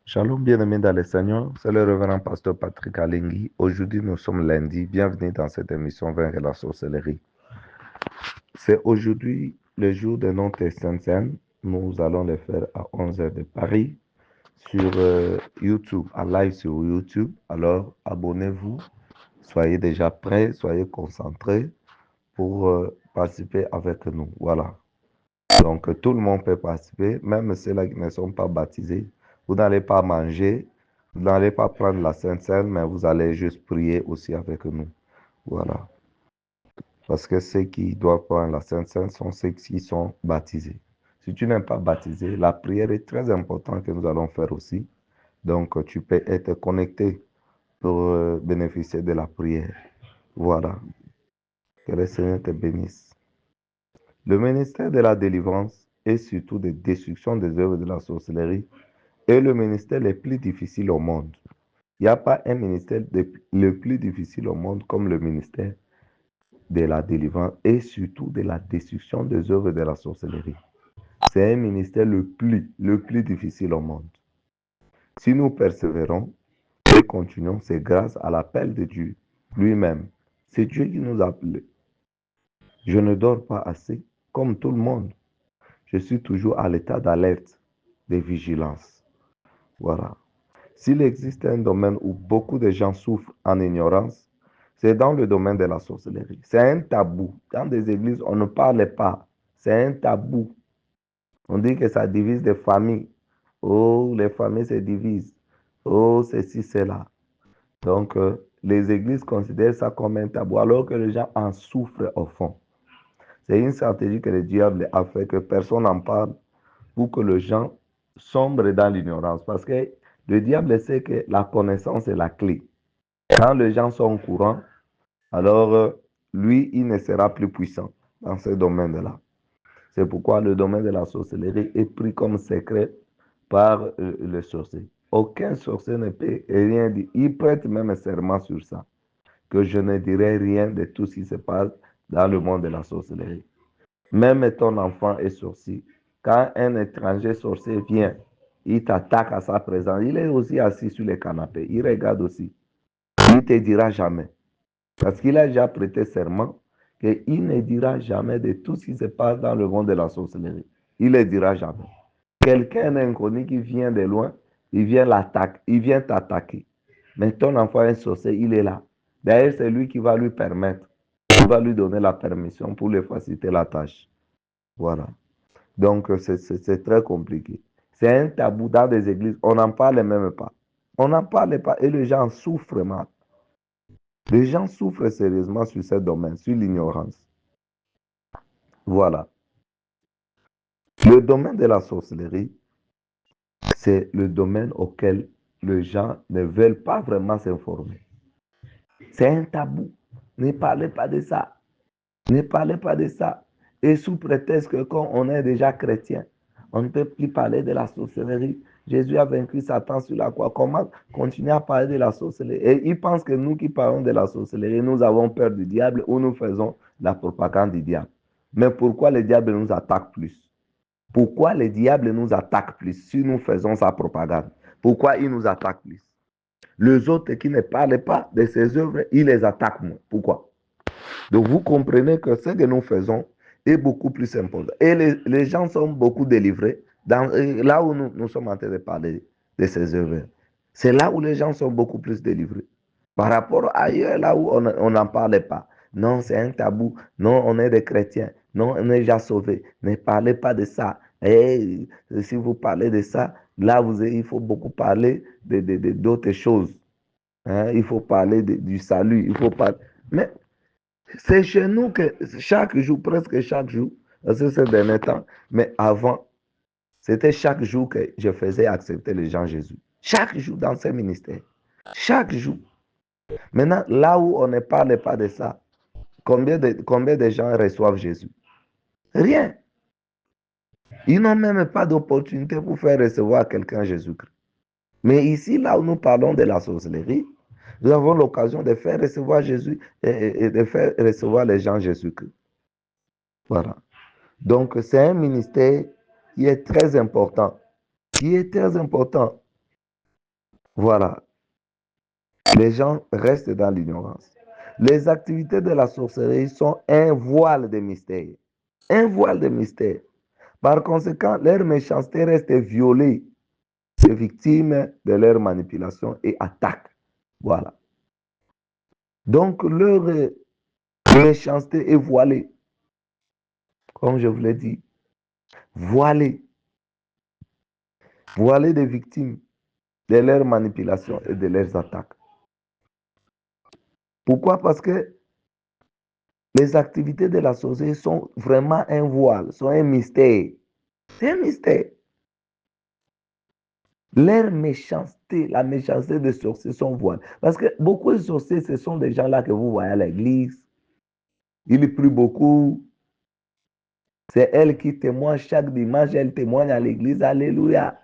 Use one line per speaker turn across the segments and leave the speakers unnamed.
Shalom, bien-aimés dans le Seigneur, c'est le révérend pasteur Patrick Alingui. Aujourd'hui, nous sommes lundi. Bienvenue dans cette émission Vaincre la sorcellerie. C'est aujourd'hui le jour de notre Sainte Seine. Nous allons le faire à 11 heures de Paris sur YouTube, en live sur YouTube. Alors, abonnez-vous, soyez déjà prêts, soyez concentrés pour participer avec nous. Voilà. Donc, tout le monde peut participer, même ceux-là qui ne sont pas baptisés. Vous n'allez pas manger, vous n'allez pas prendre la Sainte Seine, mais vous allez juste prier aussi avec nous. Voilà. Parce que ceux qui doivent prendre la Sainte Seine sont ceux qui sont baptisés. Si tu n'es pas baptisé, la prière est très importante que nous allons faire aussi. Donc, tu peux être connecté pour bénéficier de la prière. Voilà. Que le Seigneur te bénisse. Le ministère de la délivrance et surtout de destruction des œuvres de la sorcellerie est le ministère le plus difficile au monde. Il n'y a pas un ministère le plus difficile au monde comme le ministère de la délivrance et surtout de la destruction des œuvres de la sorcellerie. C'est un ministère le plus difficile au monde. Si nous persévérons et continuons, c'est grâce à l'appel de Dieu lui-même. C'est Dieu qui nous a appelés. Je ne dors pas assez, comme tout le monde. Je suis toujours à l'état d'alerte, de vigilance. Voilà. S'il existe un domaine où beaucoup de gens souffrent en ignorance, c'est dans le domaine de la sorcellerie. C'est un tabou. Dans des églises, on ne parle pas. C'est un tabou. On dit que ça divise des familles. Oh, les familles se divisent. Oh, ceci, cela. Donc, les églises considèrent ça comme un tabou, alors que les gens en souffrent au fond. C'est une stratégie que le diable a fait, que personne n'en parle, pour que les gens sombrent dans l'ignorance. Parce que le diable sait que la connaissance est la clé. Quand les gens sont au courant, alors lui, il ne sera plus puissant dans ce domaine-là. C'est pourquoi le domaine de la sorcellerie est pris comme secret par le sorcier. Aucun sorcier ne peut rien dire. Il prête même serment sur ça, que je ne dirai rien de tout ce qui se passe dans le monde de la sorcellerie. Même ton enfant est sorcier. Quand un étranger sorcier vient, il t'attaque à sa présence. Il est aussi assis sur le canapé. Il regarde aussi. Il ne te dira jamais. Parce qu'il a déjà prêté serment qu'il ne dira jamais de tout ce qui se passe dans le monde de la sorcellerie. Il ne le dira jamais. Quelqu'un inconnu qui vient de loin, il vient t'attaquer. Mais ton enfant est sorcier, il est là. D'ailleurs, c'est lui qui va lui permettre, qui va lui donner la permission pour lui faciliter la tâche. Voilà. Donc, c'est très compliqué. C'est un tabou dans des églises. On n'en parle même pas. On n'en parle pas et les gens souffrent mal. Les gens souffrent sérieusement sur ce domaine, sur l'ignorance. Voilà. Le domaine de la sorcellerie, c'est le domaine auquel les gens ne veulent pas vraiment s'informer. C'est un tabou. Ne parlez pas de ça. Ne parlez pas de ça. Et sous prétexte que quand on est déjà chrétien, on ne peut plus parler de la sorcellerie. Jésus a vaincu Satan sur la croix. Comment continuer à parler de la sorcellerie? Et ils pensent que nous qui parlons de la sorcellerie, nous avons peur du diable ou nous faisons la propagande du diable. Mais pourquoi le diable nous attaque plus? Pourquoi le diable nous attaque plus si nous faisons sa propagande? Pourquoi il nous attaque plus? Les autres qui ne parlent pas de ses œuvres, il les attaque moins. Pourquoi? Donc vous comprenez que ce que nous faisons est beaucoup plus important. Et les gens sont beaucoup délivrés là où nous sommes en train de parler de ces œuvres. C'est là où les gens sont beaucoup plus délivrés. Par rapport à ailleurs, là où on n'en parlait pas. Non, c'est un tabou. Non, on est des chrétiens. Non, on est déjà sauvés. Ne parlez pas de ça. Et si vous parlez de ça, là, il faut beaucoup parler d'autres choses. Hein? Il faut parler du salut. Il faut parler. Mais c'est chez nous que chaque jour, presque chaque jour, parce que ces derniers temps, mais avant, c'était chaque jour que je faisais accepter les gens Jésus. Chaque jour dans ce ministère. Chaque jour. Maintenant, là où on ne parle pas de ça, combien de gens reçoivent Jésus? Rien. Ils n'ont même pas d'opportunité pour faire recevoir quelqu'un Jésus-Christ. Mais ici, là où nous parlons de la sorcellerie, nous avons l'occasion de faire recevoir Jésus et de faire recevoir les gens Jésus-Christ. Voilà. Donc, c'est un ministère qui est très important. Qui est très important. Voilà. Les gens restent dans l'ignorance. Les activités de la sorcellerie sont un voile de mystère. Un voile de mystère. Par conséquent, leur méchanceté reste violée, victime de leur manipulation et attaque. Voilà. Donc, leur méchanceté est voilée. Comme je vous l'ai dit, voilée. Voilée des victimes de leurs manipulations et de leurs attaques. Pourquoi? Parce que les activités de la sorcellerie sont vraiment un voile, sont un mystère. C'est un mystère. Leur méchanceté, la méchanceté des sorciers sont voilées. Parce que beaucoup de sorciers, ce sont des gens-là que vous voyez à l'église. Ils prient beaucoup. C'est elle qui témoigne chaque dimanche. Elle témoigne à l'église. Alléluia.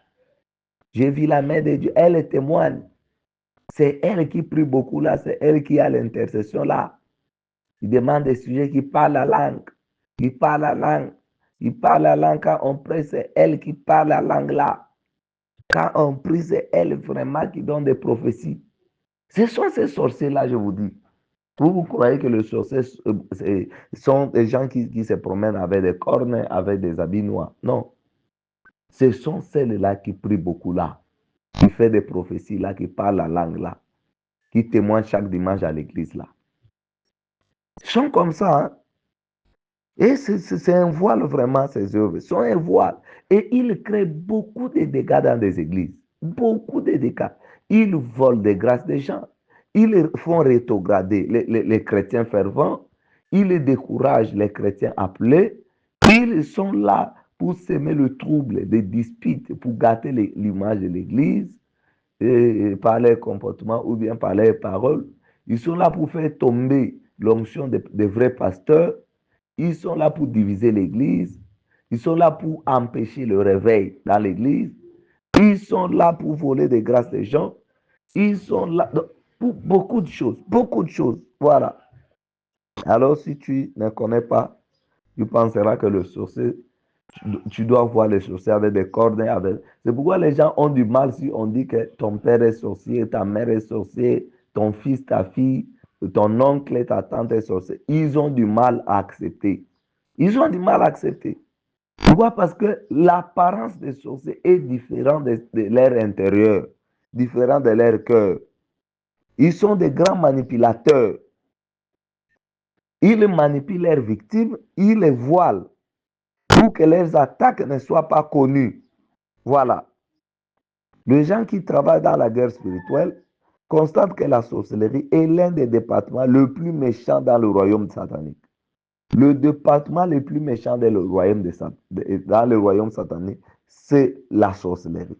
J'ai vu la main de Dieu. Elle témoigne. C'est elle qui prie beaucoup là. C'est elle qui a l'intercession là. Il demande des sujets qui parlent la langue. Il parle la langue. Il parle la langue. Quand on prie, c'est elle qui parle la langue là. Quand on prie, c'est elle vraiment qui donne des prophéties. Ce sont ces sorciers-là, je vous dis. Vous croyez que les sorciers sont des gens qui se promènent avec des cornes, avec des habits noirs. Non. Ce sont celles-là qui prient beaucoup là, qui font des prophéties là, qui parlent la langue là, qui témoignent chaque dimanche à l'église là. Ils sont comme ça, hein? Et c'est un voile vraiment, ces œuvres. C'est un voile. Et ils créent beaucoup de dégâts dans des églises. Beaucoup de dégâts. Ils volent des grâces des gens. Ils font rétrograder les chrétiens fervents. Ils découragent les chrétiens appelés. Ils sont là pour semer le trouble, des disputes, pour gâter l'image de l'église par leur comportement ou bien par leurs paroles. Ils sont là pour faire tomber l'onction des vrais pasteurs. Ils sont là pour diviser l'Église. Ils sont là pour empêcher le réveil dans l'Église. Ils sont là pour voler des grâces des gens. Ils sont là pour beaucoup de choses. Beaucoup de choses. Voilà. Alors, si tu ne connais pas, tu penseras que le sorcier, tu dois voir les sorciers avec des cordes. C'est pourquoi les gens ont du mal si on dit que ton père est sorcier, ta mère est sorcier, ton fils, ta fille, ton oncle et ta tante est sorcier. Ils ont du mal à accepter. Ils ont du mal à accepter. Pourquoi? Parce que l'apparence des sorciers est différente de leur intérieur, différente de leur cœur. Ils sont des grands manipulateurs. Ils manipulent leurs victimes, ils les voilent pour que leurs attaques ne soient pas connues. Voilà. Les gens qui travaillent dans la guerre spirituelle constatent que la sorcellerie est l'un des départements le plus méchants dans le royaume satanique. Le département le plus méchant dans le royaume satanique, c'est la sorcellerie.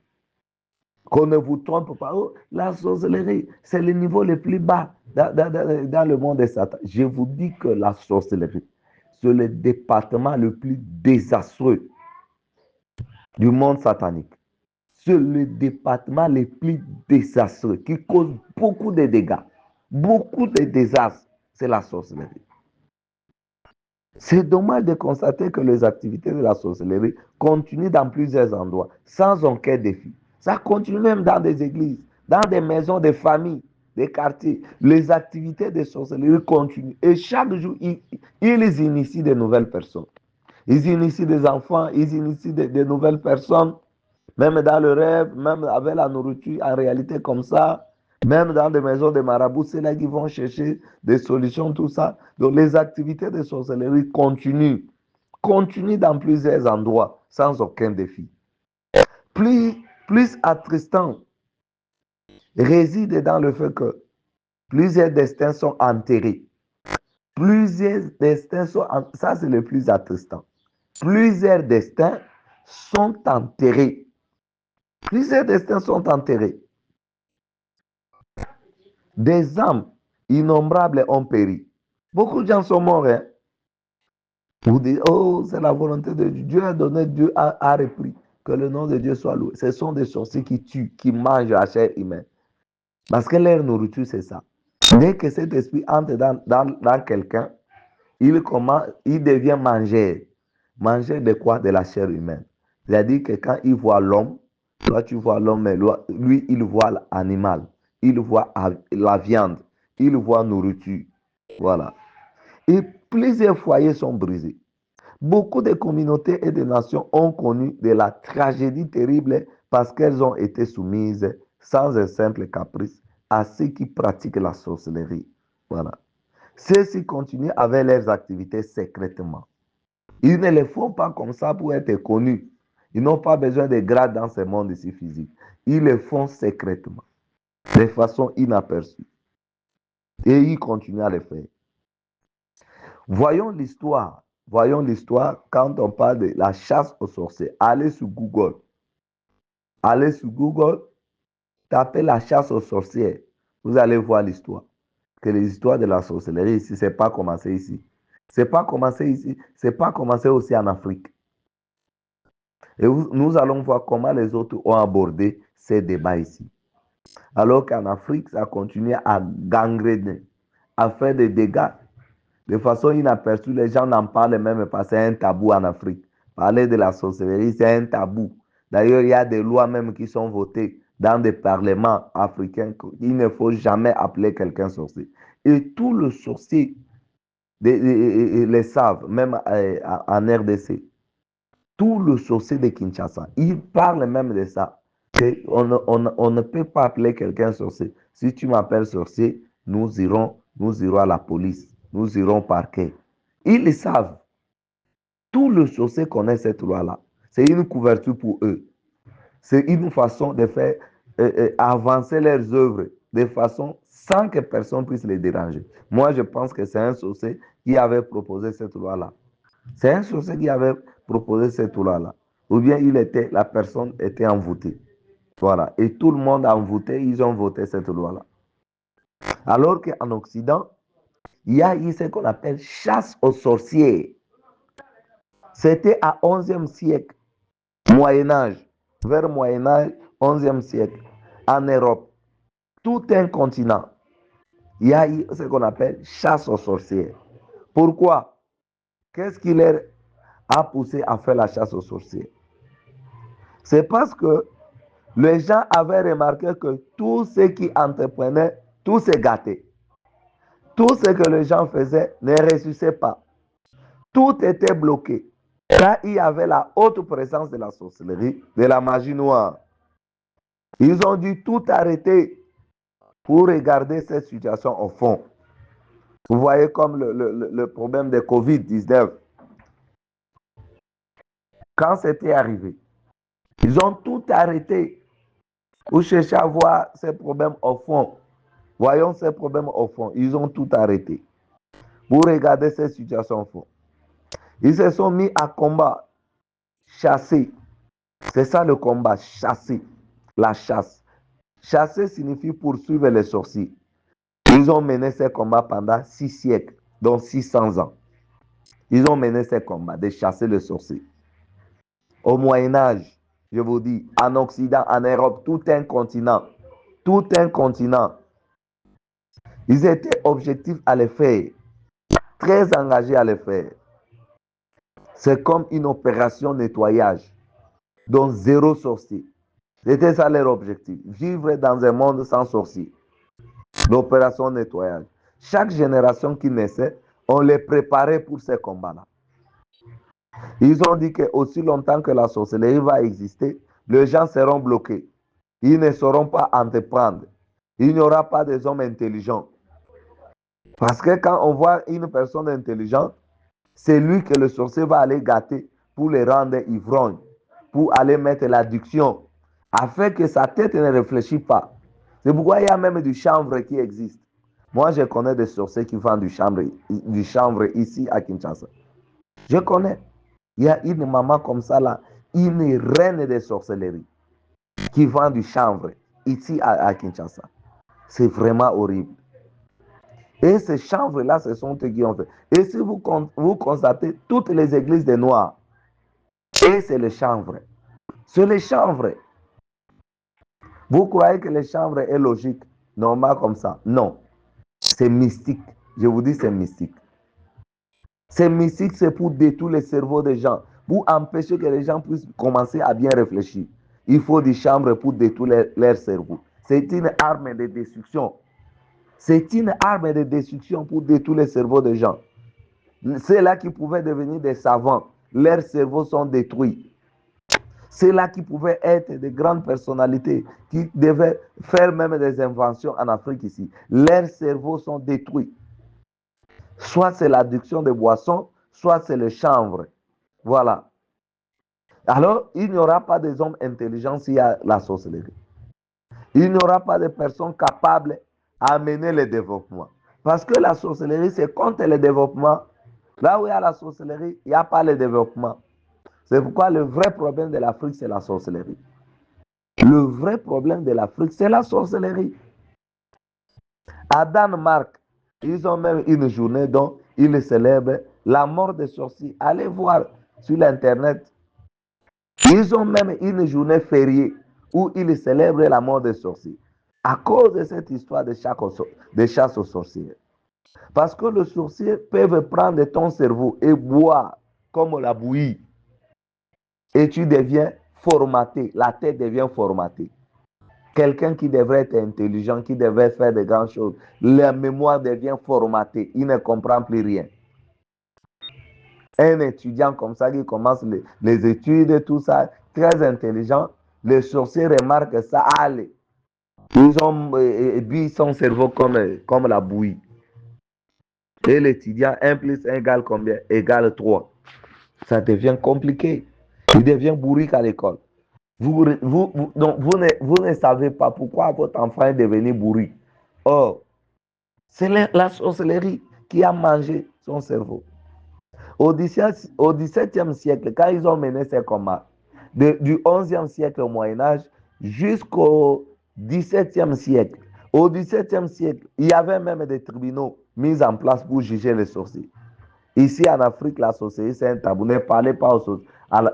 Qu'on ne vous trompe pas, oh, la sorcellerie, c'est le niveau le plus bas dans le monde de Satan. Je vous dis que la sorcellerie, c'est le département le plus désastreux du monde satanique. C'est le département le plus désastreux qui cause beaucoup de dégâts, beaucoup de désastres. C'est la sorcellerie. C'est dommage de constater que les activités de la sorcellerie continuent dans plusieurs endroits, sans aucun défi. Ça continue même dans des églises, dans des maisons de famille, des quartiers. Les activités de sorcellerie continuent. Et chaque jour, ils initient de nouvelles personnes. Ils initient des enfants, ils initient de nouvelles personnes. Même dans le rêve, même avec la nourriture, en réalité comme ça, même dans des maisons de marabouts, c'est là qu'ils vont chercher des solutions, tout ça. Donc les activités de sorcellerie continuent dans plusieurs endroits, sans aucun défi. Plus attristant réside dans le fait que plusieurs destins sont enterrés. Plusieurs destins sont enterrés. Ça, c'est le plus attristant. Plusieurs destins sont enterrés. Plusieurs destins sont enterrés. Des âmes innombrables ont péri. Beaucoup de gens sont morts. Hein? Vous dites, oh, c'est la volonté de Dieu. Dieu a donné, Dieu a repris. Que le nom de Dieu soit loué. Ce sont des sorciers qui tuent, qui mangent la chair humaine. Parce que leur nourriture, c'est ça. Dès que cet esprit entre dans quelqu'un, il devient manger. Manger de quoi? De la chair humaine. C'est-à-dire que quand il voit l'homme, Toi, tu vois l'homme, mais lui, il voit l'animal. Il voit la viande. Il voit nourriture. Voilà. Et plusieurs foyers sont brisés. Beaucoup de communautés et de nations ont connu de la tragédie terrible parce qu'elles ont été soumises, sans un simple caprice, à ceux qui pratiquent la sorcellerie. Voilà. Ceux-ci continuent avec leurs activités secrètement. Ils ne le font pas comme ça pour être connus. Ils n'ont pas besoin de grade dans ce monde ici physique. Ils le font secrètement, de façon inaperçue. Et ils continuent à le faire. Voyons l'histoire. Voyons l'histoire quand on parle de la chasse aux sorciers. Allez sur Google. Allez sur Google, tapez la chasse aux sorciers. Vous allez voir l'histoire. Que les histoires de la sorcellerie ici, ce n'est pas commencé ici. Ce n'est pas commencé ici. Ce n'est pas commencé aussi en Afrique. Et nous allons voir comment les autres ont abordé ces débats ici. Alors qu'en Afrique, ça continue à gangréner, à faire des dégâts. De façon inaperçue, les gens n'en parlent même pas. C'est un tabou en Afrique. Parler de la sorcellerie, c'est un tabou. D'ailleurs, il y a des lois même qui sont votées dans des parlements africains. Il ne faut jamais appeler quelqu'un sorcier. Et tous les sorciers les savent, même en RDC. Tous les sorciers de Kinshasa, ils parlent même de ça. On ne peut pas appeler quelqu'un sorcier. Si tu m'appelles sorcier, nous irons à la police. Nous irons au parquet. Ils le savent. Tous les sorciers connaissent cette loi-là. C'est une couverture pour eux. C'est une façon de faire avancer leurs œuvres de façon sans que personne puisse les déranger. Moi, je pense que c'est un sorcier qui avait proposé cette loi-là. C'est un sorcier qui avait proposé cette loi-là. Ou bien la personne était envoûtée. Voilà. Et tout le monde a envoûté, ils ont voté cette loi-là. Alors qu'en Occident, il y a eu ce qu'on appelle chasse aux sorciers. C'était à 11e siècle, Moyen-Âge, vers Moyen-Âge, 11e siècle, en Europe, tout un continent. Il y a eu ce qu'on appelle chasse aux sorciers. Pourquoi? Qu'est-ce qui leur a poussé à faire la chasse aux sorciers? C'est parce que les gens avaient remarqué que tout ce qui entreprenaient, tout se gâtait. Tout ce que les gens faisaient ne réussissait pas. Tout était bloqué. Car il y avait la haute présence de la sorcellerie, de la magie noire. Ils ont dû tout arrêter pour regarder cette situation au fond. Vous voyez comme le problème de Covid-19. Quand c'était arrivé, ils ont tout arrêté pour chercher à voir ces problèmes au fond. Voyons ces problèmes au fond. Ils ont tout arrêté pour regarder cette situation au fond. Ils se sont mis à combat, chasser. C'est ça le combat, chasser, la chasse. Chasser signifie poursuivre les sorciers. Ils ont mené ces combats pendant 6 siècles, donc 600 ans. Ils ont mené ces combats de chasser les sorciers. Au Moyen-Âge, je vous dis, en Occident, en Europe, tout un continent, ils étaient objectifs à le faire, très engagés à le faire. C'est comme une opération nettoyage, dont zéro sorcier. C'était ça leur objectif, vivre dans un monde sans sorciers. L'opération nettoyage. Chaque génération qui naissait, on les préparait pour ces combats-là. Ils ont dit que aussi longtemps que la sorcellerie va exister, les gens seront bloqués. Ils ne sauront pas entreprendre. Il n'y aura pas des hommes intelligents. Parce que quand on voit une personne intelligente, c'est lui que le sorcier va aller gâter pour les rendre ivrognes, pour aller mettre l'addiction, afin que sa tête ne réfléchisse pas. C'est pourquoi il y a même du chanvre qui existe. Moi, je connais des sorciers qui vendent du chanvre ici à Kinshasa. Je connais. Il y a une maman comme ça là, une reine de sorcellerie, qui vend du chanvre ici à Kinshasa. C'est vraiment horrible. Et ces chanvres-là, ce sont eux qui ont fait. Et si vous constatez toutes les églises des Noirs, et c'est le chanvre. C'est le chanvre. Vous croyez que le chanvre est logique, normal comme ça? Non. C'est mystique. Je vous dis, c'est mystique. C'est mystique, c'est pour détruire le cerveau des gens, pour empêcher que les gens puissent commencer à bien réfléchir. il faut des chambres pour détruire leur cerveau. C'est une arme de destruction. C'est une arme de destruction pour détruire le cerveau des gens. Ceux-là qui pouvaient devenir des savants, leurs cerveaux sont détruits. Ceux-là qui pouvaient être de grandes personnalités, qui devaient faire même des inventions en Afrique ici, leurs cerveaux sont détruits. Soit c'est l'addiction de boissons, soit c'est le chanvre. Voilà. Alors, il n'y aura pas des hommes intelligents s'il y a la sorcellerie. Il n'y aura pas de personnes capables à amener le développement. Parce que la sorcellerie, c'est contre le développement. Là où il y a la sorcellerie, il n'y a pas le développement. C'est pourquoi le vrai problème de l'Afrique, c'est la sorcellerie. Le vrai problème de l'Afrique, c'est la sorcellerie. À Danemark, ils ont même une journée dont ils célèbrent la mort des sorciers. Allez voir sur l'Internet. Ils ont même une journée fériée où ils célèbrent la mort des sorciers. À cause de cette histoire de chasse aux sorciers. Parce que les sorciers peuvent prendre ton cerveau et boire comme la bouillie. Et tu deviens formaté. La tête devient formatée. Quelqu'un qui devrait être intelligent, qui devrait faire de grandes choses, la mémoire devient formatée. Il ne comprend plus rien. Un étudiant comme ça qui commence les études, tout ça, très intelligent, les sorciers remarquent ça, allez. Ils ont bu son cerveau comme la bouillie. Et l'étudiant, 1 plus 1 égale combien? Égale 3. Ça devient compliqué. Il devient bourrique à l'école. Vous ne savez pas pourquoi votre enfant est devenu bourrique. Or, c'est la sorcellerie qui a mangé son cerveau. Au XVIIe siècle, quand ils ont mené ces combats, du XIe siècle au Moyen-Âge jusqu'au XVIIe siècle, au XVIIe siècle, il y avait même des tribunaux mis en place pour juger les sorciers. Ici en Afrique, la sorcellerie, c'est un tabou. Ne parlez pas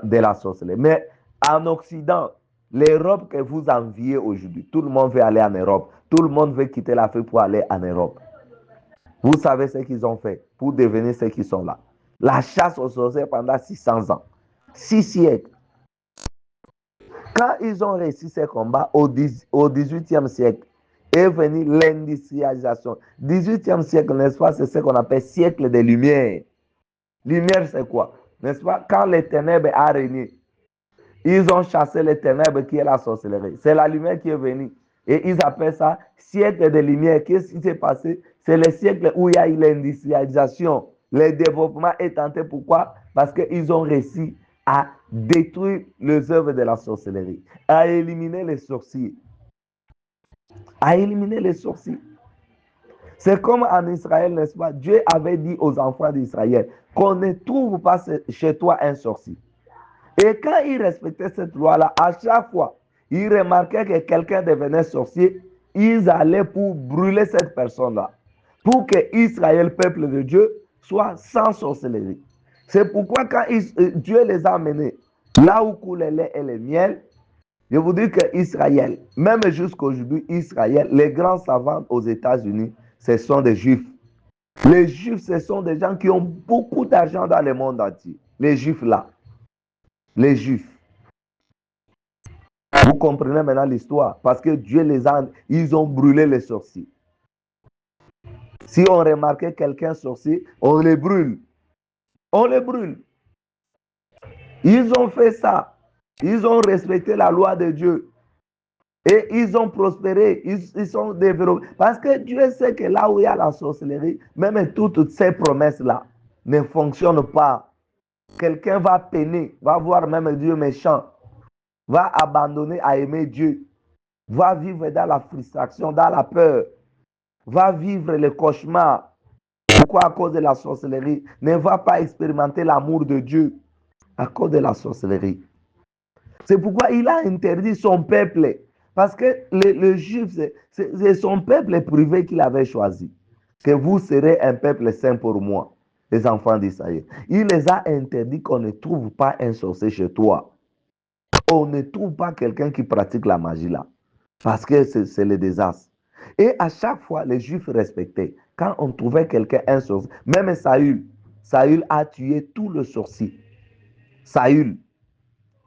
de la sorcellerie. Mais en Occident, l'Europe que vous enviez aujourd'hui, tout le monde veut aller en Europe. Tout le monde veut quitter l'Afrique pour aller en Europe. Vous savez ce qu'ils ont fait pour devenir ceux qui sont là. La chasse aux sorciers pendant 600 ans. 6 siècles. Quand ils ont réussi ces combats au XVIIIe siècle, est venue l'industrialisation. 18e siècle, n'est-ce pas, c'est ce qu'on appelle siècle des Lumières. Lumière, c'est quoi? N'est-ce pas? Quand les ténèbres ont régné, ils ont chassé les ténèbres qui est la sorcellerie. C'est la lumière qui est venue. Et ils appellent ça siècle de lumière. Qu'est-ce qui s'est passé? C'est le siècle où il y a eu l'industrialisation. Le développement est tenté. Pourquoi? Parce qu'ils ont réussi à détruire les œuvres de la sorcellerie, à éliminer les sorciers. À éliminer les sorciers. C'est comme en Israël, n'est-ce pas? Dieu avait dit aux enfants d'Israël qu'on ne trouve pas chez toi un sorcier. Et quand ils respectaient cette loi-là, à chaque fois, ils remarquaient que quelqu'un devenait sorcier, ils allaient pour brûler cette personne-là. Pour que Israël, peuple de Dieu, soit sans sorcellerie. C'est pourquoi quand Dieu les a amenés là où coule le lait et le miel, je vous dis que Israël, même jusqu'aujourd'hui, Israël, les grands savants aux États-Unis, ce sont des Juifs. Les Juifs, ce sont des gens qui ont beaucoup d'argent dans le monde entier. Les Juifs là. Les Juifs. Vous comprenez maintenant l'histoire. Parce que Dieu ils ont brûlé les sorciers. Si on remarquait quelqu'un sorcier, on les brûle. On les brûle. Ils ont fait ça. Ils ont respecté la loi de Dieu. Et ils ont prospéré. Ils sont développés. Parce que Dieu sait que là où il y a la sorcellerie, même toutes ces promesses-là ne fonctionnent pas. Quelqu'un va peiner, va voir même Dieu méchant, va abandonner à aimer Dieu, va vivre dans la frustration, dans la peur, va vivre le cauchemar. Pourquoi? À cause de la sorcellerie. Ne va pas expérimenter l'amour de Dieu à cause de la sorcellerie. C'est pourquoi il a interdit son peuple. Parce que le juif, c'est son peuple privé qu'il avait choisi. Que vous serez un peuple saint pour moi, les enfants d'Israël. Il les a interdit qu'on ne trouve pas un sorcier chez toi. On ne trouve pas quelqu'un qui pratique la magie là. Parce que c'est le désastre. Et à chaque fois, les Juifs respectaient. Quand on trouvait quelqu'un, un sorcier, même Saül a tué tout le sorcier. Saül,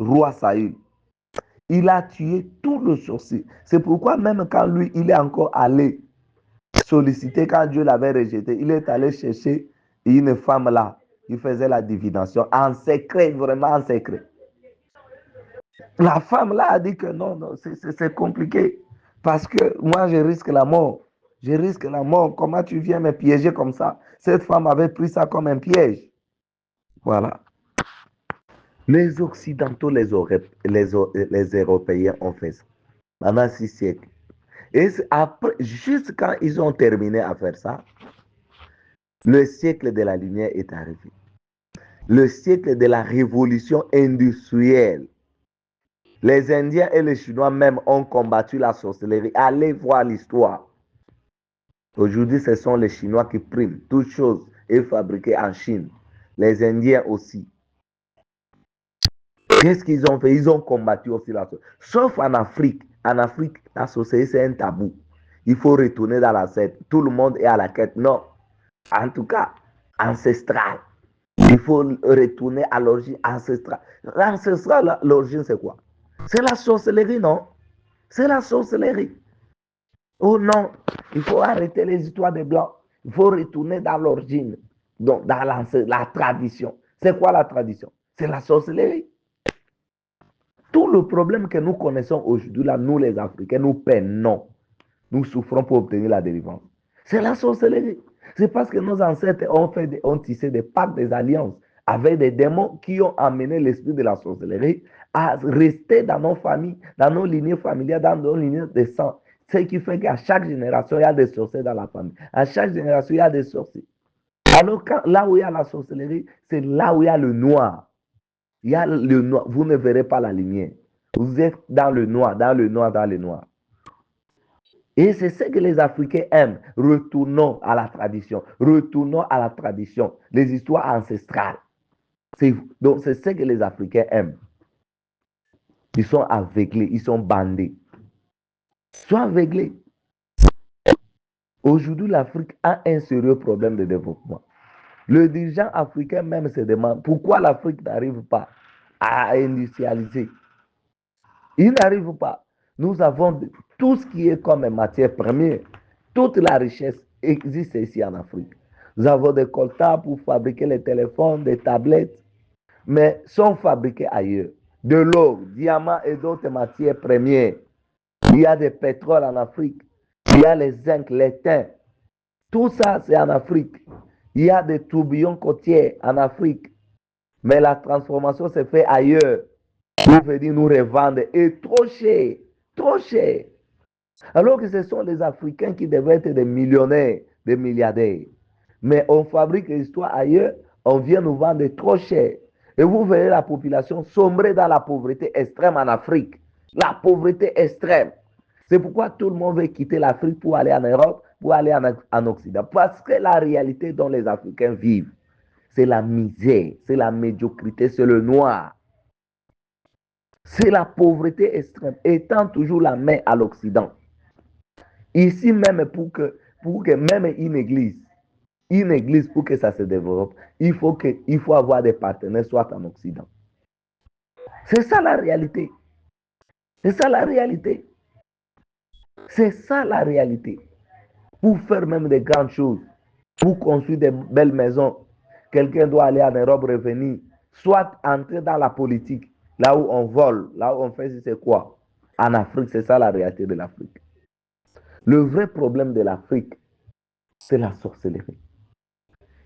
roi Saül. Il a tué tout le sorcier. C'est pourquoi même quand lui, il est encore allé solliciter, quand Dieu l'avait rejeté, il est allé chercher une femme là. Il faisait la divination en secret, vraiment en secret. La femme là a dit que non, non, c'est compliqué. Parce que moi, je risque la mort. Je risque la mort. Comment tu viens me piéger comme ça? Cette femme avait pris ça comme un piège. Voilà. Les Occidentaux, les Européens ont fait ça pendant 6 siècles. Et après, juste quand ils ont terminé à faire ça, le siècle de la lumière est arrivé. Le siècle de la révolution industrielle. Les Indiens et les Chinois même ont combattu la sorcellerie. Allez voir l'histoire. Aujourd'hui, ce sont les Chinois qui priment. Toute chose est fabriquée en Chine. Les Indiens aussi. Qu'est-ce qu'ils ont fait? Ils ont combattu aussi la sorcellerie. Sauf en Afrique. En Afrique, la sorcellerie, c'est un tabou. Il faut retourner dans la secte. Tout le monde est à la quête. Non. En tout cas, ancestral. Il faut retourner à l'origine ancestrale. L'ancestral, l'origine, c'est quoi? C'est la sorcellerie, non? C'est la sorcellerie. Oh non, il faut arrêter les histoires des Blancs. Il faut retourner dans l'origine, donc dans la tradition. C'est quoi la tradition? C'est la sorcellerie. Tout le problème que nous connaissons aujourd'hui, là, nous les Africains, nous peinons. Nous souffrons pour obtenir la délivrance. C'est la sorcellerie. C'est parce que nos ancêtres ont tissé des pactes, des alliances avec des démons qui ont amené l'esprit de la sorcellerie à rester dans nos familles, dans nos lignées familiales, dans nos lignées de sang. Ce qui fait qu'à chaque génération, il y a des sorciers dans la famille. À chaque génération, il y a des sorciers. Alors, là où il y a la sorcellerie, c'est là où il y a le noir. Il y a le noir. Vous ne verrez pas la lumière. Vous êtes dans le noir, dans le noir, dans le noir. Et c'est ce que les Africains aiment. Retournons à la tradition. Retournons à la tradition. Les histoires ancestrales. Donc, c'est ce que les Africains aiment. Ils sont aveuglés, ils sont bandés. Ils sont aveuglés. Aujourd'hui, l'Afrique a un sérieux problème de développement. Le dirigeant africain même se demande pourquoi l'Afrique n'arrive pas à industrialiser. Il n'arrive pas. Nous avons tout ce qui est comme matière première. Toute la richesse existe ici en Afrique. Nous avons des coltas pour fabriquer les téléphones, des tablettes, mais sont fabriqués ailleurs. De l'or, diamants et d'autres matières premières. Il y a des pétroles en Afrique. Il y a les zinc, les thym. Tout ça, c'est en Afrique. Il y a des tourbillons côtiers en Afrique. Mais la transformation se fait ailleurs. Pour venir nous revendre. Et trop cher. Trop cher. Alors que ce sont les Africains qui devraient être des millionnaires, des milliardaires. Mais on fabrique l'histoire ailleurs, on vient nous vendre trop cher. Et vous verrez la population sombrer dans la pauvreté extrême en Afrique. La pauvreté extrême. C'est pourquoi tout le monde veut quitter l'Afrique pour aller en Europe, pour aller en Occident. Parce que la réalité dont les Africains vivent, c'est la misère, c'est la médiocrité, c'est le noir. C'est la pauvreté extrême, étant toujours la main à l'Occident. Ici même, pour que même une église, pour que ça se développe, il faut avoir des partenaires, soit en Occident. C'est ça la réalité. C'est ça la réalité. C'est ça la réalité. Pour faire même des grandes choses, pour construire des belles maisons, quelqu'un doit aller en Europe, revenir, soit entrer dans la politique, là où on vole, là où on fait c'est quoi. En Afrique, c'est ça la réalité de l'Afrique. Le vrai problème de l'Afrique, c'est la sorcellerie.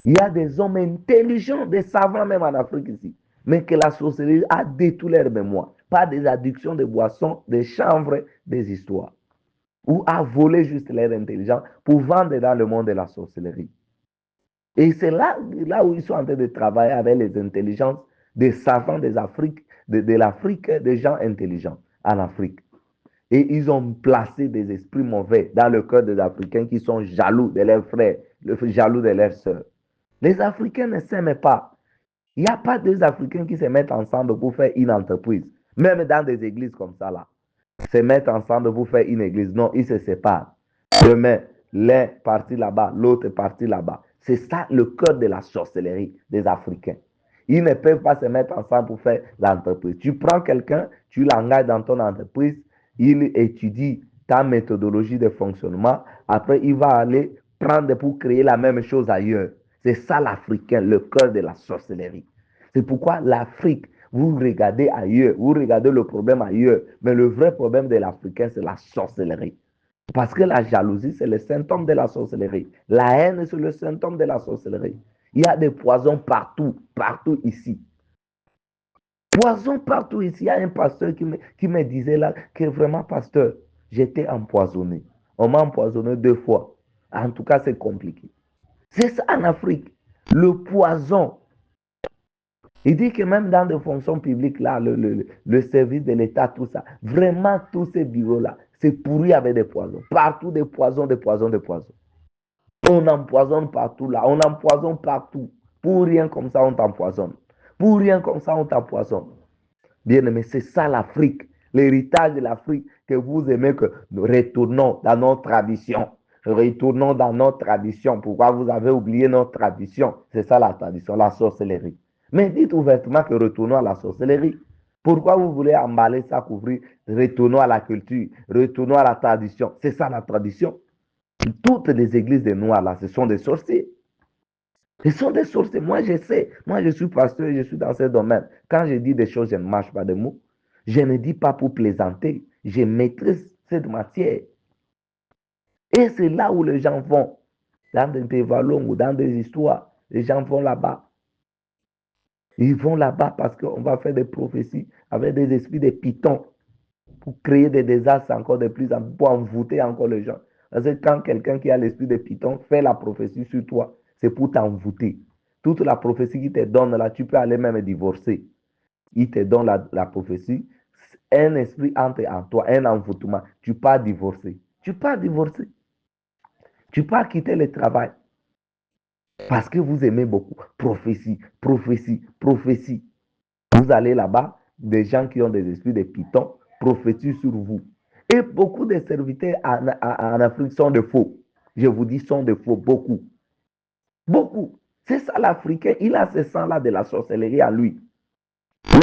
Il y a des hommes intelligents, des savants même en Afrique ici, mais que la sorcellerie a détruit leur mémoire par des addictions de boissons, des chanvres, des histoires, ou a volé juste leur intelligence pour vendre dans le monde de la sorcellerie. Et c'est là où ils sont en train de travailler avec les intelligences des savants des Afriques, de l'Afrique, des gens intelligents en Afrique. Et ils ont placé des esprits mauvais dans le cœur des Africains qui sont jaloux de leurs frères, jaloux de leurs sœurs. Les Africains ne s'aiment pas. Il n'y a pas deux Africains qui se mettent ensemble pour faire une entreprise. Même dans des églises comme ça, là. Se mettre ensemble pour faire une église. Non, ils se séparent. Demain, l'un parti là-bas, l'autre parti là-bas. C'est ça le cœur de la sorcellerie des Africains. Ils ne peuvent pas se mettre ensemble pour faire l'entreprise. Tu prends quelqu'un, tu l'engages dans ton entreprise, il étudie ta méthodologie de fonctionnement. Après, il va aller prendre pour créer la même chose ailleurs. C'est ça l'Africain, le cœur de la sorcellerie. C'est pourquoi l'Afrique, vous regardez ailleurs, vous regardez le problème ailleurs, mais le vrai problème de l'Africain, c'est la sorcellerie. Parce que la jalousie, c'est le symptôme de la sorcellerie. La haine, c'est le symptôme de la sorcellerie. Il y a des poisons partout, partout ici. Poison partout ici. Il y a un pasteur qui me disait là que vraiment, pasteur, j'étais empoisonné. On m'a empoisonné 2 fois. En tout cas, c'est compliqué. C'est ça en Afrique. Le poison. Il dit que même dans des fonctions publiques, là, le service de l'État, tout ça, vraiment, tous ces bureaux-là, c'est pourri avec des poisons. Partout, des poisons, des poisons, des poisons. On empoisonne partout là, on empoisonne partout. Pour rien comme ça, on t'empoisonne. Pour rien comme ça, on t'empoisonne. Bien aimé, c'est ça l'Afrique, l'héritage de l'Afrique que vous aimez que nous retournons dans notre tradition. Retournons dans notre tradition. Pourquoi vous avez oublié notre tradition? C'est ça la tradition, la sorcellerie. Mais dites ouvertement que retournons à la sorcellerie. Pourquoi vous voulez emballer ça, couvrir? Retournons à la culture, retournons à la tradition. C'est ça la tradition. Toutes les églises des Noirs, là, ce sont des sorciers. Ce sont des sorciers. Moi, je sais. Moi, je suis pasteur et je suis dans ce domaine. Quand je dis des choses, je ne mâche pas de mots. Je ne dis pas pour plaisanter. Je maîtrise cette matière. Et c'est là où les gens vont. Dans des ballons ou dans des histoires. Les gens vont là-bas. Ils vont là-bas parce qu'on va faire des prophéties avec des esprits de pitons pour créer des désastres encore de plus, pour envoûter encore les gens. Parce que quand quelqu'un qui a l'esprit de Python fait la prophétie sur toi, c'est pour t'envoûter. Toute la prophétie qu'il te donne là, tu peux aller même divorcer. Il te donne la prophétie, un esprit entre en toi, un envoûtement. Tu peux divorcer. Tu peux divorcer. Tu peux quitter le travail. Parce que vous aimez beaucoup. Prophétie, prophétie, prophétie. Vous allez là-bas, des gens qui ont des esprits de Python prophétisent sur vous. Et beaucoup de serviteurs en Afrique sont de faux. Je vous dis, sont de faux, beaucoup. Beaucoup. C'est ça l'Africain, il a ce sang-là de la sorcellerie à lui.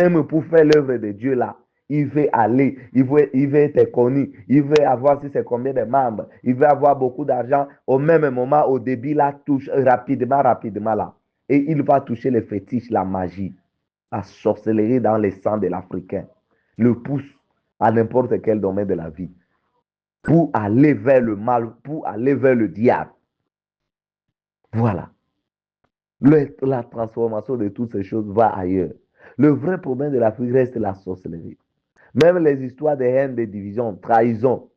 Même pour faire l'œuvre de Dieu là, il veut aller, il veut être connu, il veut avoir si c'est combien de membres, il veut avoir beaucoup d'argent. Au même moment, au début, là, touche rapidement, rapidement là. Et il va toucher les fétiches, la magie, la sorcellerie dans le sang de l'Africain. Le pousse à n'importe quel domaine de la vie pour aller vers le mal, pour aller vers le diable. Voilà. La transformation de toutes ces choses va ailleurs. Le vrai problème de l'Afrique reste la sorcellerie. Même les histoires de haine, de division, trahison,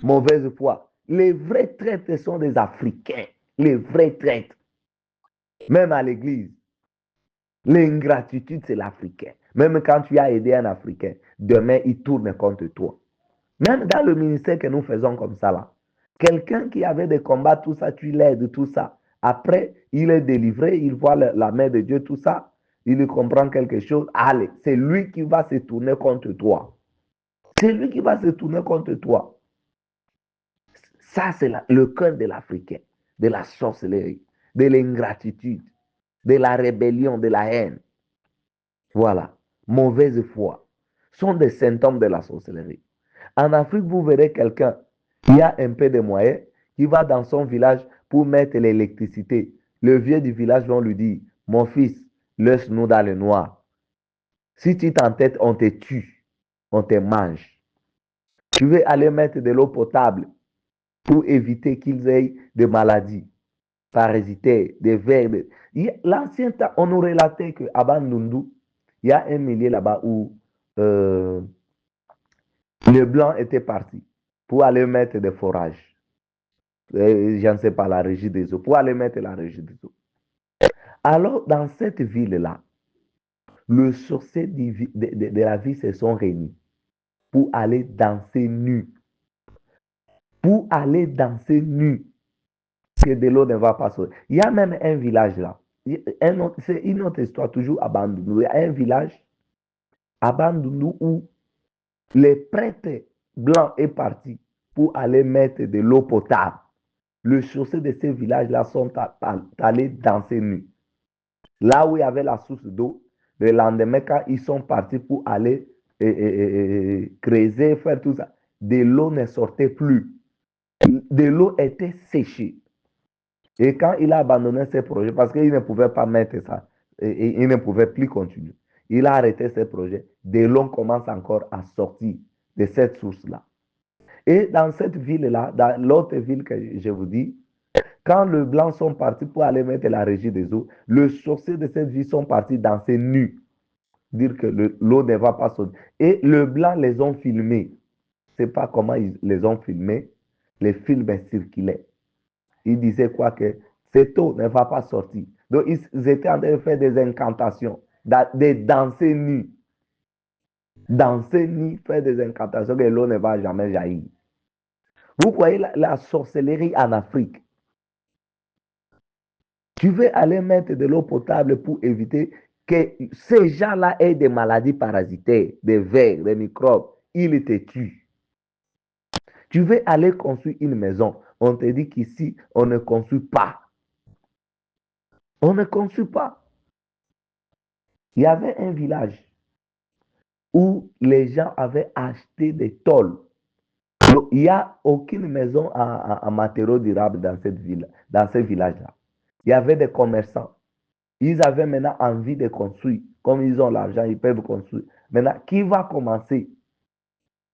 mauvaise foi. Les vrais traîtres sont des Africains. Les vrais traîtres. Même à l'église. L'ingratitude, c'est l'Africain. Même quand tu as aidé un Africain, demain, il tourne contre toi. Même dans le ministère que nous faisons comme ça, là. Quelqu'un qui avait des combats, tout ça, tu l'aides, tout ça. Après, il est délivré, il voit la main de Dieu, tout ça. Il comprend quelque chose. Allez, c'est lui qui va se tourner contre toi. C'est lui qui va se tourner contre toi. Ça, c'est le cœur de l'Africain, de la sorcellerie, de l'ingratitude, de la rébellion, de la haine. Voilà. Mauvaise foi sont des symptômes de la sorcellerie. En Afrique, vous verrez quelqu'un qui a un peu de moyens, qui va dans son village pour mettre l'électricité. Le vieux du village va lui dire, mon fils, laisse-nous dans le noir. Si tu t'entêtes, on te tue, on te mange. Tu veux aller mettre de l'eau potable pour éviter qu'ils aient des maladies parasitaires, des vers. L'ancien temps, on nous relatait qu'à Bandundu, il y a un milieu là-bas où les Blancs étaient partis pour aller mettre des forages. Je ne sais pas, la régie des eaux, pour aller mettre la régie des eaux. Alors, dans cette ville-là, le sorcier de la ville se sont réunis pour aller danser nus. Pour aller danser nus. Que de l'eau ne va pas sortir. Il y a même un village là. C'est une autre histoire, toujours à Bandundu. Il y a un village à Bandundu où les prêtres blancs sont partis pour aller mettre de l'eau potable. Les chaussées de ces villages-là sont allés danser nus. Là où il y avait la source d'eau, Le lendemain, quand ils sont partis pour aller creuser, faire tout ça, de l'eau ne sortait plus. De l'eau était séchée. Et quand il a abandonné ses projets, parce qu'il ne pouvait pas mettre ça, et il ne pouvait plus continuer, il a arrêté ses projets. De l'eau commence encore à sortir de cette source-là. Et dans cette ville-là, dans l'autre ville que je vous dis, quand les Blancs sont partis pour aller mettre la régie des eaux, les sorciers de cette ville sont partis danser nus, dire que l'eau ne va pas sortir. Et les Blancs les ont filmés. Je ne sais pas comment ils les ont filmés. Les films circulaient. Ils disaient quoi que cette eau ne va pas sortir. Donc, ils étaient en train de faire des incantations, de danser nus. Danser nus, faire des incantations que l'eau ne va jamais jaillir. Vous voyez la sorcellerie en Afrique. Tu veux aller mettre de l'eau potable pour éviter que ces gens-là aient des maladies parasitaires, des vers, des microbes. Ils te tuent. Tu veux aller construire une maison. On te dit qu'ici, on ne construit pas. On ne construit pas. Il y avait un village où les gens avaient acheté des tôles. Donc, il n'y a aucune maison en matériaux durables dans cette ville, dans ce village-là. Il y avait des commerçants. Ils avaient maintenant envie de construire. Comme ils ont l'argent, ils peuvent construire. Maintenant, qui va commencer?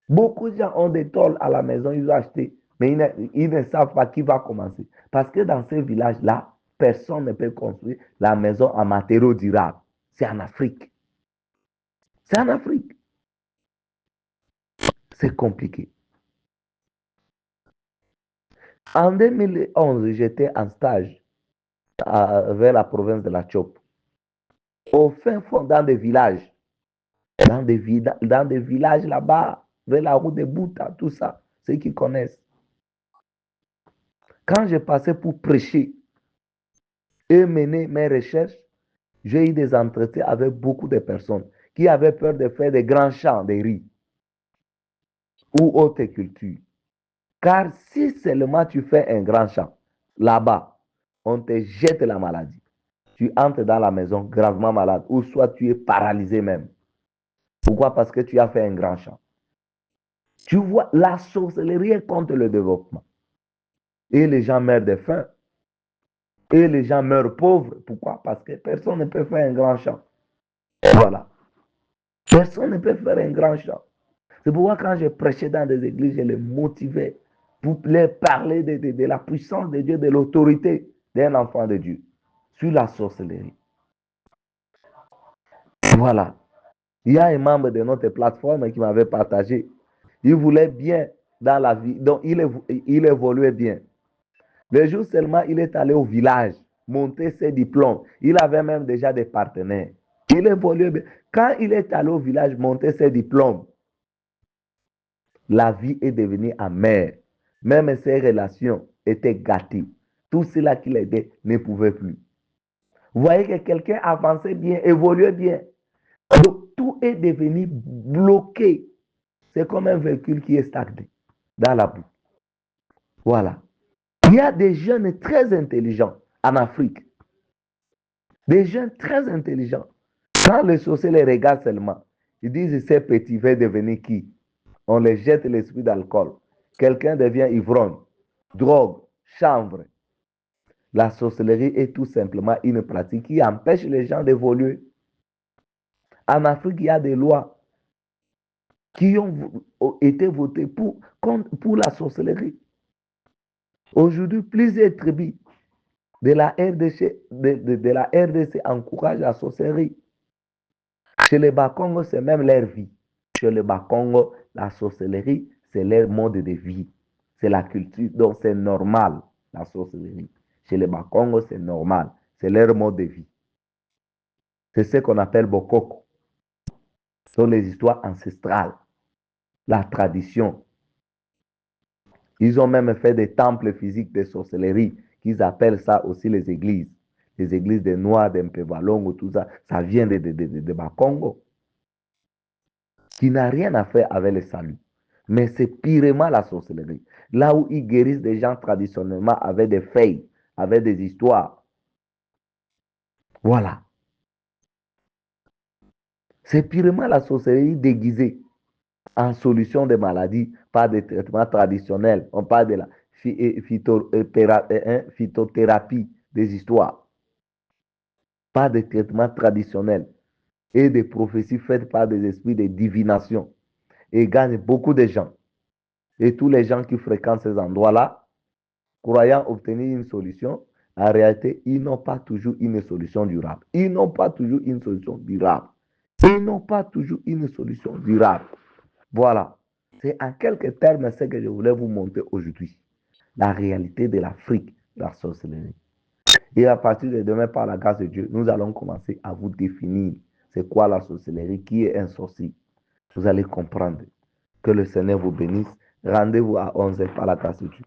Beaucoup de gens ont des tôles à la maison, ils ont acheté, mais ils ne savent pas qui va commencer. Parce que dans ce village-là, personne ne peut construire la maison en matériaux durables. C'est en Afrique. C'est en Afrique. C'est compliqué. En 2011, j'étais en stage vers la province de la Chope. Au fin fond, dans des villages. Dans des villages là-bas, vers la route de Bouta, tout ça, ceux qui connaissent. Quand j'ai passé pour prêcher et mener mes recherches, j'ai eu des entretiens avec beaucoup de personnes qui avaient peur de faire des grands champs de riz ou autres cultures. Car si seulement tu fais un grand champ, là-bas, on te jette la maladie. Tu entres dans la maison gravement malade ou soit tu es paralysé même. Pourquoi? Parce que tu as fait un grand champ. Tu vois, la sorcellerie est contre le développement. Et les gens meurent de faim. Et les gens meurent pauvres. Pourquoi? Parce que personne ne peut faire un grand champ. Voilà. Personne ne peut faire un grand champ. C'est pourquoi quand je prêchais dans des églises, je les motivais pour les parler de la puissance de Dieu, de l'autorité d'un enfant de Dieu sur la sorcellerie. Voilà. Il y a un membre de notre plateforme qui m'avait partagé. Il voulait bien dans la vie, donc il évoluait bien. Le jour seulement, il est allé au village, monter ses diplômes. Il avait même déjà des partenaires. Il évoluait bien. Quand il est allé au village monter ses diplômes, la vie est devenue amère. Même ses relations étaient gâtées. Tout cela qu'il aidait ne pouvait plus. Vous voyez que quelqu'un avançait bien, évoluait bien. Donc, tout est devenu bloqué. C'est comme un véhicule qui est stagné dans la boue. Voilà. Il y a des jeunes très intelligents en Afrique. Des jeunes très intelligents. Quand les sorciers les regardent seulement, ils disent ces petits vont devenir qui? On les jette l'esprit d'alcool. Quelqu'un devient ivrogne, drogue, chanvre. La sorcellerie est tout simplement une pratique qui empêche les gens d'évoluer. En Afrique, il y a des lois qui ont été votées pour la sorcellerie. Aujourd'hui, plusieurs tribus de la RDC, de la RDC encouragent la sorcellerie. Chez les Bakongo, c'est même leur vie. Chez les Bakongo, la sorcellerie, c'est leur mode de vie. C'est la culture, donc c'est normal, la sorcellerie. Chez les Bakongo, c'est normal. C'est leur mode de vie. C'est ce qu'on appelle Bokoko. Ce sont les histoires ancestrales, la tradition. Ils ont même fait des temples physiques de sorcellerie, qu'ils appellent ça aussi les églises. Les églises des Noirs, des Mpevalongo, tout ça, ça vient de Bakongo, qui n'a rien à faire avec le salut. Mais c'est pirement la sorcellerie. Là où ils guérissent des gens traditionnellement avec des feuilles, avec des histoires. Voilà. C'est purement la sorcellerie déguisée en solution des maladies par des traitements traditionnels. On parle de la phytothérapie des histoires, par des traitements traditionnels et des prophéties faites par des esprits de divination et gagne beaucoup de gens. Et tous les gens qui fréquentent ces endroits-là, croyant obtenir une solution, en réalité, ils n'ont pas toujours une solution durable. Ils n'ont pas toujours une solution durable. Ils n'ont pas toujours une solution durable. Voilà. C'est en quelques termes ce que je voulais vous montrer aujourd'hui. La réalité de l'Afrique, la sorcellerie. Et à partir de demain, par la grâce de Dieu, nous allons commencer à vous définir c'est quoi la sorcellerie, qui est un sorcier. Vous allez comprendre. Que le Seigneur vous bénisse. Rendez-vous à 11h par la grâce de Dieu.